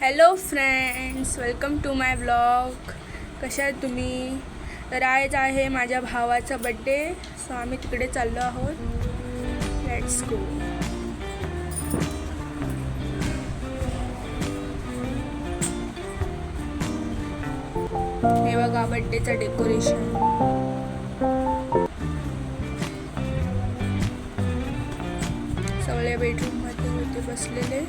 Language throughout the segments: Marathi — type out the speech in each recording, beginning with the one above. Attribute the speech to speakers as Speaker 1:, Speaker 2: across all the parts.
Speaker 1: Hello friends, welcome to my blog. कशा आहात तुम्ही? तर आज आहे माझ्या भावाचा बड्डे, सो आम्ही तिकडे चाललो आहोत. Let's go. हे बघा बड्डेचं डेकोरेशन. सगळे बेडरूम मध्ये होते बसलेले.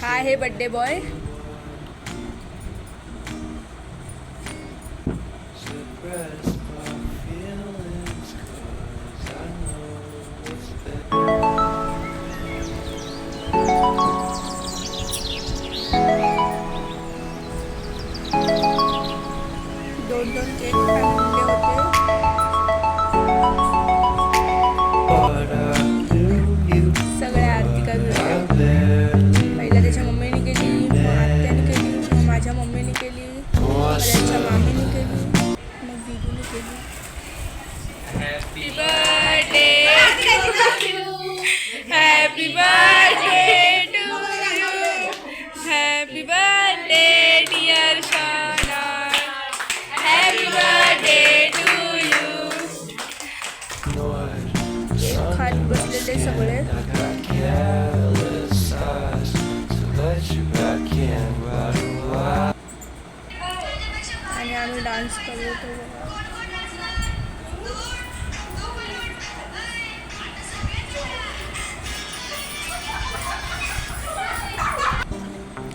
Speaker 1: हा आहे बड्डे बॉय. दोन केक आणले होते. सगळ्या आरती करत होत्या. पहिला त्याच्या मम्मीने केली, मग आत्याने केली, मग माझ्या मम्मीने केली, मग त्याच्या मामीने केली, मग दीदीने केली. Happy birthday, happy birthday to you, happy birthday dear Shana, happy birthday to you. खाली बसलेले सगळे. आणि आम्ही डान्स करत होतो बघा.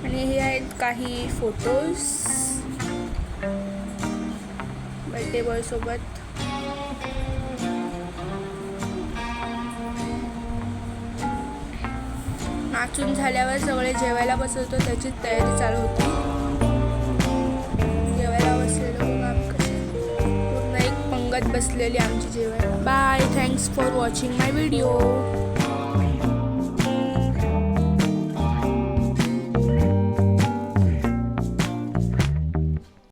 Speaker 1: आणि हे आहेत काही फोटोज बर्थडे बॉय सोबत. नाचून झाल्यावर सगळे जेवायला बसवतो, त्याची तयारी चालू होती. जेवायला बसलेलो बघा पूर्ण एक पंगत बसलेली आमची जेवायला. Bye, thanks for watching my video.